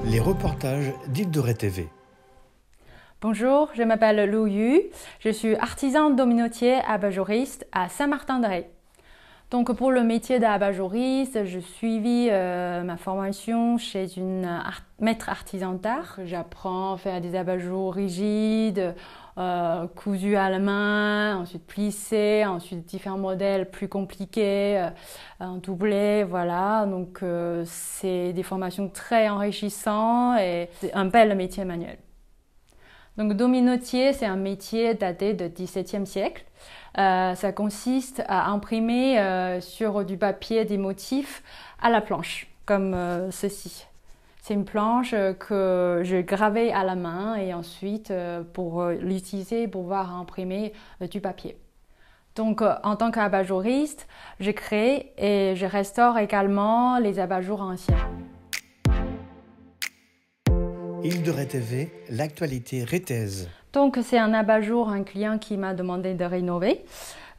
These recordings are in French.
Les reportages d'Île de Ré TV. Bonjour, je m'appelle Lou Yu, je suis artisan dominotier abat-jouriste à Saint-Martin-de-Ré. Donc pour le métier d'abat-jouriste, je suivis ma formation chez une maître artisan d'art. J'apprends à faire des abat-jours rigides, cousus à la main, ensuite plissés, ensuite différents modèles plus compliqués, en doublé, voilà. Donc c'est des formations très enrichissantes et c'est un bel métier manuel. Donc dominotier, c'est un métier daté du XVIIe siècle. Ça consiste à imprimer sur du papier des motifs à la planche, comme ceci. C'est une planche que je gravais à la main et ensuite pour l'utiliser pour pouvoir imprimer du papier. Donc en tant qu'abat-jouriste, je crée et je restaure également les abat-jours anciens. Île de Ré TV, l'actualité rétaise. Donc c'est un abat-jour, un client qui m'a demandé de rénover.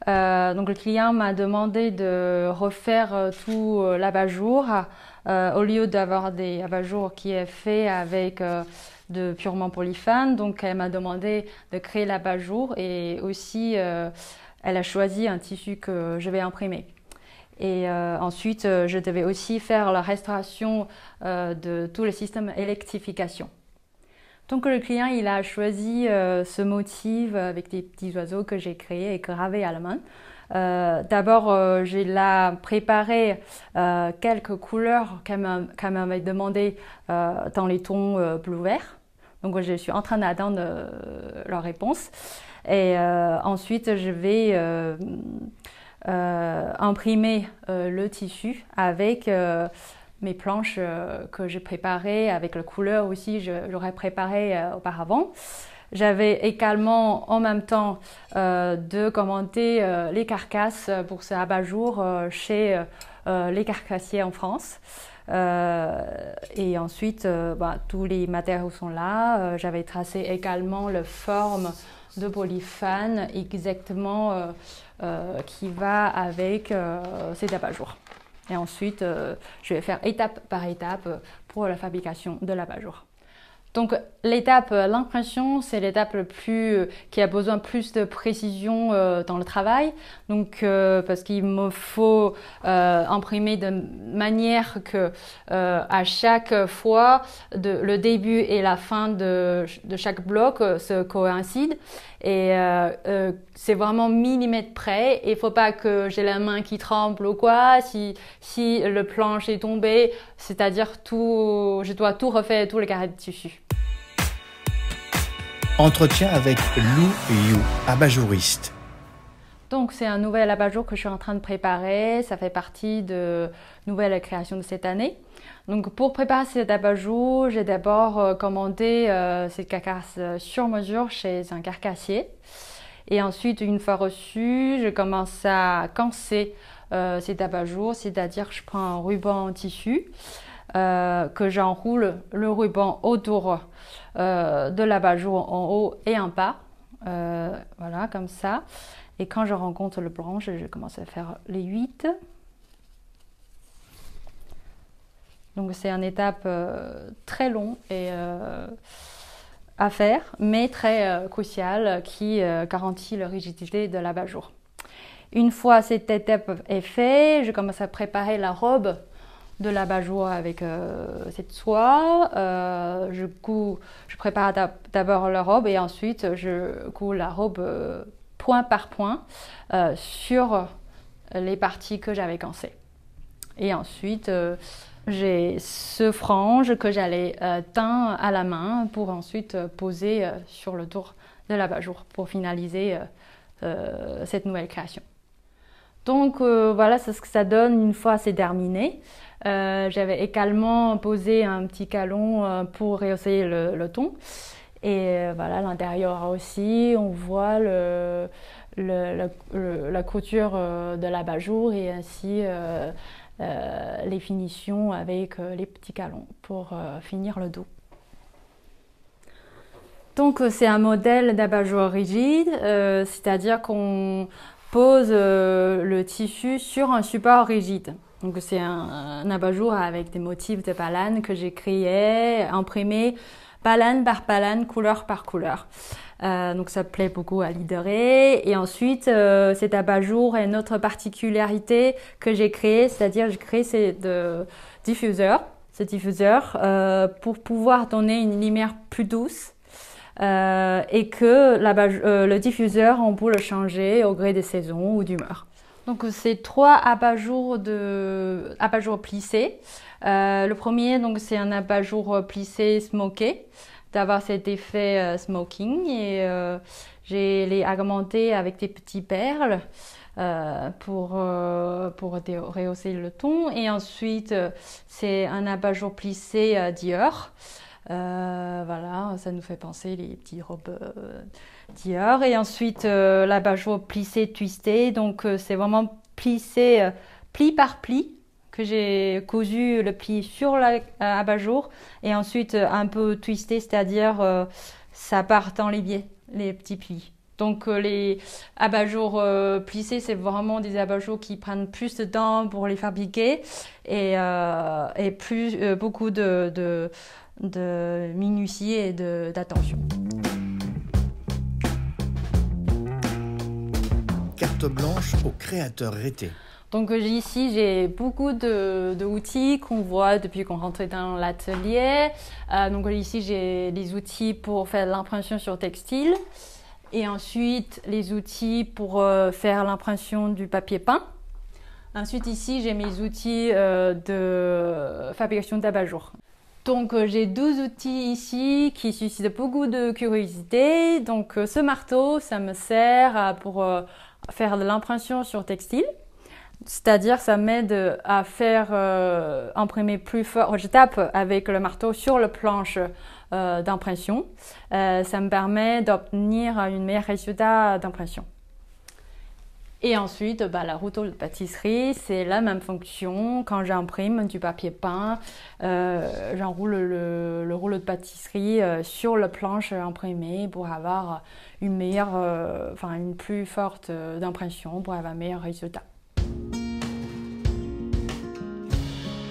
Donc le client m'a demandé de refaire tout l'abat-jour au lieu d'avoir des abat-jours qui est fait avec de purement polyphane. Donc elle m'a demandé de créer l'abat-jour et aussi elle a choisi un tissu que je vais imprimer. Et ensuite je devais aussi faire la restauration de tout le système électrification. Donc le client il a choisi ce motif avec des petits oiseaux que j'ai créés et gravés à la main. D'abord, j'ai là préparé quelques couleurs qu'elle m'avait demandé dans les tons bleu-vert. Donc je suis en train d'attendre leur réponse. Et ensuite, je vais imprimer le tissu avec mes planches que j'ai préparées, avec la couleur aussi, j'aurais préparé auparavant. J'avais également en même temps de commander les carcasses pour ce abat-jour chez les carcassiers en France. Et ensuite, tous les matériaux sont là. J'avais tracé également la forme de polyphane exactement qui va avec cet abat-jour. Et ensuite, je vais faire étape par étape pour la fabrication de l'abat-jour. Donc l'étape, l'impression, c'est l'étape qui a besoin plus de précision dans le travail. Donc parce qu'il me faut imprimer de manière que à chaque fois, le début et la fin de chaque bloc se coïncident. Et c'est vraiment millimètre près. Il ne faut pas que j'ai la main qui tremble ou quoi. Si le planche est tombé, c'est-à-dire je dois tout refaire, tous les carrés de tissu. Entretien avec Lou Yu, abat-jouriste. Donc c'est un nouvel abat-jour que je suis en train de préparer. Ça fait partie de nouvelles créations de cette année. Donc pour préparer cet abat-jour, j'ai d'abord commandé cette carcasse sur mesure chez un carcassier. Et ensuite, une fois reçu, je commence à cancer cet abat-jour, c'est-à-dire que je prends un ruban en tissu, que j'enroule le ruban autour de l'abat-jour en haut et en bas, voilà, comme ça. Et quand je rencontre le branche, je commence à faire les 8. Donc c'est une étape très longue et à faire, mais très cruciale qui garantit la rigidité de l'abat-jour. Une fois cette étape est faite, je commence à préparer la robe de l'abat-jour avec cette soie. Je prépare d'abord la robe et ensuite je couds la robe point par point sur les parties que j'avais cancées. Et ensuite, j'ai ce frange que j'allais teindre à la main pour ensuite poser sur le tour de l'abat-jour pour finaliser cette nouvelle création. Donc voilà ce que ça donne une fois c'est terminé. J'avais également posé un petit calon pour rehausser le ton. Et voilà, l'intérieur aussi, on voit la couture de l'abat-jour et ainsi les finitions avec les petits calons pour finir le dos. Donc c'est un modèle d'abat-jour rigide, c'est-à-dire qu'on pose le tissu sur un support rigide. Donc c'est un abat-jour avec des motifs de palane que j'ai créé, imprimé palane par palane, couleur par couleur. Donc ça plaît beaucoup à Leader. Et ensuite, cet abat-jour a une autre particularité que j'ai créée, c'est-à-dire j'ai créé ce diffuseur pour pouvoir donner une lumière plus douce et que le diffuseur, on peut le changer au gré des saisons ou d'humeur. Donc c'est 3 abat-jours plissés. Le premier, donc c'est un abat-jour plissé smoké, d'avoir cet effet smoking, et j'ai les agrémenté avec des petits perles pour rehausser le ton. Et ensuite c'est un abat-jour plissé Dior. Voilà, ça nous fait penser les petites robes Dior. Et ensuite l'abat-jour plissé twisté, donc c'est vraiment plissé pli par pli, que j'ai cousu le pli sur l'abat-jour et ensuite un peu twisté, c'est-à-dire ça part dans les biais, les petits plis. Donc les abat-jours plissés, c'est vraiment des abat-jours qui prennent plus de temps pour les fabriquer et beaucoup de minutie et d'attention. Carte blanche aux créateurs Rété. Donc ici, j'ai beaucoup d'outils qu'on voit depuis qu'on rentre dans l'atelier. Donc ici, j'ai les outils pour faire l'impression sur textile. Et ensuite, les outils pour faire l'impression du papier peint. Ensuite, ici, j'ai mes outils de fabrication d'abat-jour. Donc j'ai 12 outils ici qui suscitent beaucoup de curiosité. Donc ce marteau, ça me sert pour faire de l'impression sur textile. C'est-à-dire ça m'aide à faire imprimer plus fort. Je tape avec le marteau sur la planche d'impression. Ça me permet d'obtenir un meilleur résultat d'impression. Et ensuite, la rouleau de pâtisserie, c'est la même fonction. Quand j'imprime du papier peint, j'enroule le rouleau de pâtisserie sur la planche imprimée pour avoir une plus forte d'impression, pour avoir un meilleur résultat.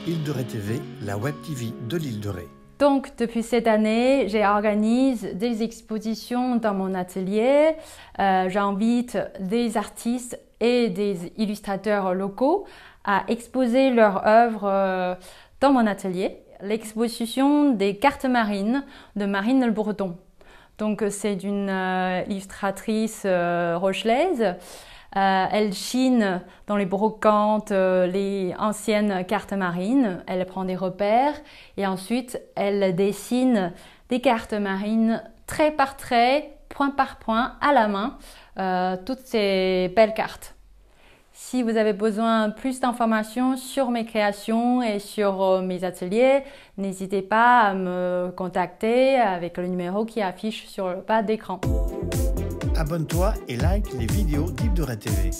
Île de Ré TV, la web TV de l'Île de Ré. Donc, depuis cette année, j'organise des expositions dans mon atelier. J'invite des artistes et des illustrateurs locaux à exposer leurs œuvres dans mon atelier. L'exposition des cartes marines de Marine Le Breton. Donc, c'est une illustratrice rochelaise. Elle chine dans les brocantes les anciennes cartes marines, elle prend des repères et ensuite elle dessine des cartes marines trait par trait, point par point, à la main, toutes ces belles cartes. Si vous avez besoin de plus d'informations sur mes créations et sur mes ateliers, n'hésitez pas à me contacter avec le numéro qui affiche sur le bas d'écran. Abonne-toi et like les vidéos d'Île de Ré TV.